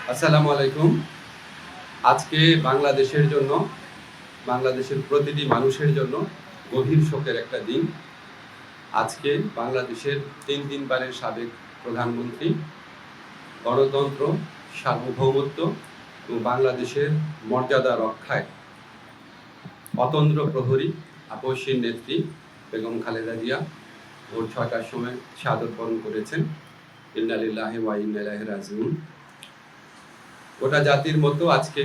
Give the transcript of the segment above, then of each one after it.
আসসালামু আলাইকুম। আজকে বাংলাদেশের জন্য, বাংলাদেশের প্রতিটি মানুষের জন্য গভীর শোকের একটা দিন। আজকে বাংলাদেশের 3 বারের সাবেক প্রধানমন্ত্রী, গণতন্ত্র, সার্বভৌমত্ব এবং বাংলাদেশের মর্যাদা রক্ষায় অতন্দ্র প্রহরী আপসীর নেত্রী বেগম খালেদা জিয়া ভোর 6টার সময় শাহাদত বরণ করেছেন। ইন্না লিল্লাহি ওয়া ইন্না ইলাইহি রাজিউন। গোটা জাতির মতো আজকে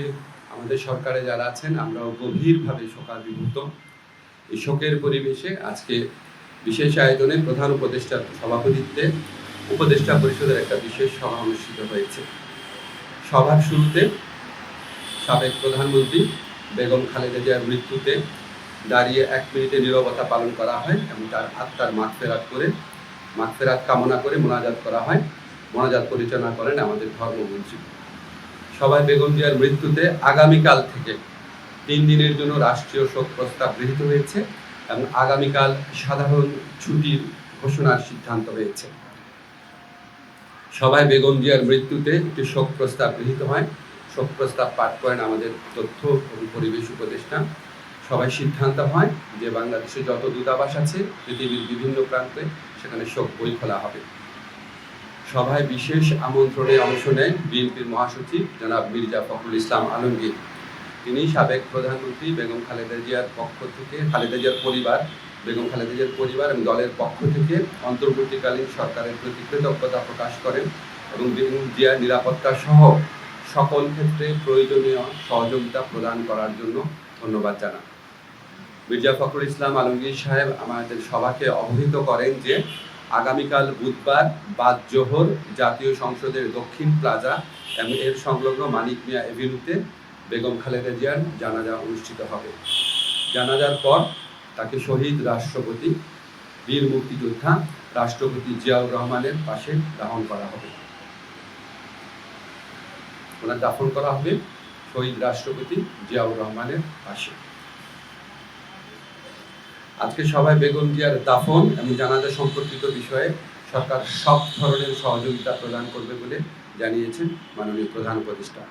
আমাদের সরকারে যারা আছেন আমরাও গভীরভাবে শোকাভিভূত। এই শোকের পরিবেশে আজকে বিশেষ আয়োজনে প্রধান উপদেষ্টার সভাপতিত্বে উপদেষ্টা পরিষদের একটা বিশেষ সভা অনুষ্ঠিত হয়েছে। সভার শুরুতে সাবেক প্রধানমন্ত্রী বেগম খালেদা জিয়ার মৃত্যুতে দাঁড়িয়ে 1 মিনিটে নীরবতা পালন করা হয় এবং তার আত্মার মাগফিরাত কামনা করে মোনাজাত করা হয়। মোনাজাত পরিচালনা করেন আমাদের ধর্মমন্ত্রী। সবাই বেগম জিয়ার মৃত্যুতে আগামীকাল থেকে 3 দিনের জন্য রাষ্ট্রীয় শোক প্রস্তাব গৃহীত হয়েছে এবং আগামীকাল সাধারণ ছুটির ঘোষণার সিদ্ধান্ত হয়েছে। সবাই বেগম জিয়ার মৃত্যুতে একটি শোক প্রস্তাব গৃহীত হয়। শোক প্রস্তাব পাঠ করেন আমাদের তথ্য এবং পরিবেশ উপদেষ্টা। সবাই সিদ্ধান্ত হয় যে বাংলাদেশে যত দূতাবাস আছে পৃথিবীর বিভিন্ন প্রান্তে সেখানে শোক বই খোলা হবে। সভায় বিশেষ আমন্ত্রণে অংশ নেন বিএনপির মহাসচিব জনাব মির্জা ফখরুল ইসলাম আলমগীর। তিনি সাবেক প্রধানমন্ত্রী বেগম খালেদা জিয়ার পক্ষ থেকে বেগম খালেদা জিয়ার পরিবার এবং দলের পক্ষ থেকে অন্তর্বর্তীকালীন সরকারের প্রতি কৃতজ্ঞতা প্রকাশ করেন এবং বেগম জিয়ার নিরাপত্তা সহ সকল ক্ষেত্রে প্রয়োজনীয় সহযোগিতা প্রদান করার জন্য ধন্যবাদ জানান। মির্জা ফখরুল ইসলাম আলমগীর সাহেব আমাদের সভাকে অবহিত করেন যে আগামীকাল বুধবার বাদ জোহর জাতীয় সংসদের দক্ষিণ প্লাজা এবং এর সংলগ্ন মানিক মিয়া এভিনিউতে বেগম খালেদা জিয়ার জানাজা অনুষ্ঠিত হবে। জানাজার পর তাকে শহীদ রাষ্ট্রপতি, বীর মুক্তিযোদ্ধা রাষ্ট্রপতি জিয়াউর রহমানের পাশে দাফন করা হবে। ওনার দাফন করা হবে শহীদ রাষ্ট্রপতি জিয়াউর রহমানের পাশে। আজকে সবাই বেগম জিয়ার দাফন এবং জানাজা সম্পর্কিত বিষয়ে সরকার সব ধরনের সহযোগিতা প্রদান করবে বলে জানিয়েছেন মাননীয় প্রধান উপদেষ্টা।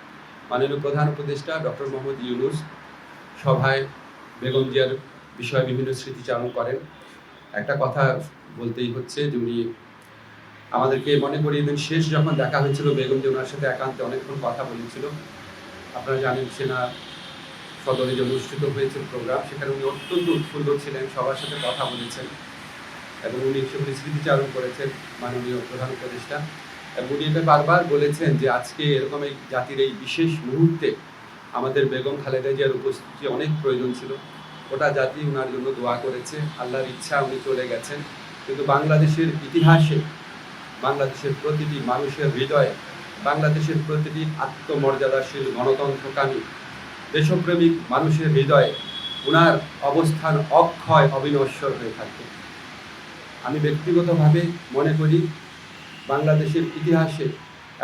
মাননীয় প্রধান উপদেষ্টা ডক্টর মোহাম্মদ ইউনূস সভায় বেগম জিয়ার বিষয়ে বিভিন্ন স্মৃতিচারণ করেন। একটা কথা বলতেই হচ্ছে যে উনি আমাদেরকে মনে করিয়ে দেন, শেষ যখন দেখা হয়েছিল বেগম জিয়া ওনার সাথে একান্তে অনেকক্ষণ কথা বলেছিল। আপনারা জানেন সেনা সদরে যে অনুষ্ঠিত হয়েছিল প্রোগ্রাম, সেখানে উনি অত্যন্ত উৎফুল্ল ছিলেন, সবার সাথে কথা বলেছেন এবং উনি সেগুলি স্মৃতিচারণ করেছেন মাননীয় প্রধান উপদেষ্টা। এবং উনি এটা বারবার বলেছেন যে আজকে এরকম এই জাতির এই বিশেষ মুহূর্তে আমাদের বেগম খালেদা জিয়ার উপস্থিতি অনেক প্রয়োজন ছিল। গোটা জাতি ওনার জন্য দোয়া করেছে, আল্লাহর ইচ্ছা উনি চলে গেছেন। কিন্তু বাংলাদেশের ইতিহাসে, বাংলাদেশের প্রতিটি মানুষের হৃদয়ে, বাংলাদেশের প্রতিটি আত্মমর্যাদাশীল গণতন্ত্রকামী দেশপ্রেমিক মানুষের হৃদয়ে ওনার অবস্থান অক্ষয় অবিনশ্বর হয়ে থাকবে। আমি ব্যক্তিগতভাবে মনে করি বাংলাদেশের ইতিহাসে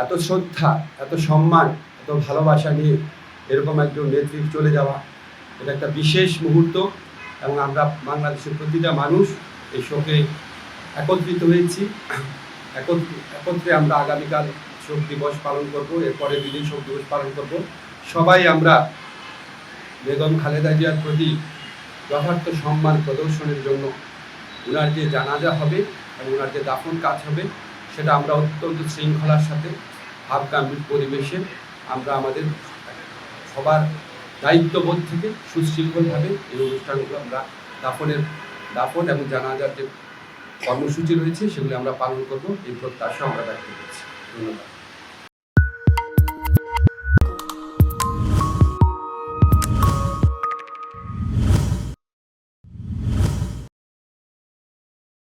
এত শ্রদ্ধা, এত সম্মান, এত ভালোবাসা নিয়ে এরকম একজন নেত্রী চলে যাওয়া, এটা একটা বিশেষ মুহূর্ত এবং আমরা বাংলাদেশের প্রতিটা মানুষ এই শোকে একত্রিত হয়েছি। একত্রে আমরা আগামীকাল শোক দিবস পালন করব, এরপরে 2 দিন শোক দিবস পালন করব। সবাই আমরা বেগম খালেদা জিয়ার প্রতি যথার্থ সম্মান প্রদর্শনের জন্য ওনার যে জানাজা হবে এবং ওনার যে দাফন কাজ হবে সেটা আমরা অত্যন্ত শৃঙ্খলার সাথে ভাবগাম্ভীর পরিবেশে আমরা আমাদের সবার দায়িত্ববোধ থেকে সুশৃঙ্খলভাবে এই অনুষ্ঠানগুলো আমরা দাফন এবং জানাজার যে কর্মসূচি রয়েছে সেগুলি আমরা পালন করব, এই প্রত্যাশা আমরা ব্যক্ত করছি। ধন্যবাদ।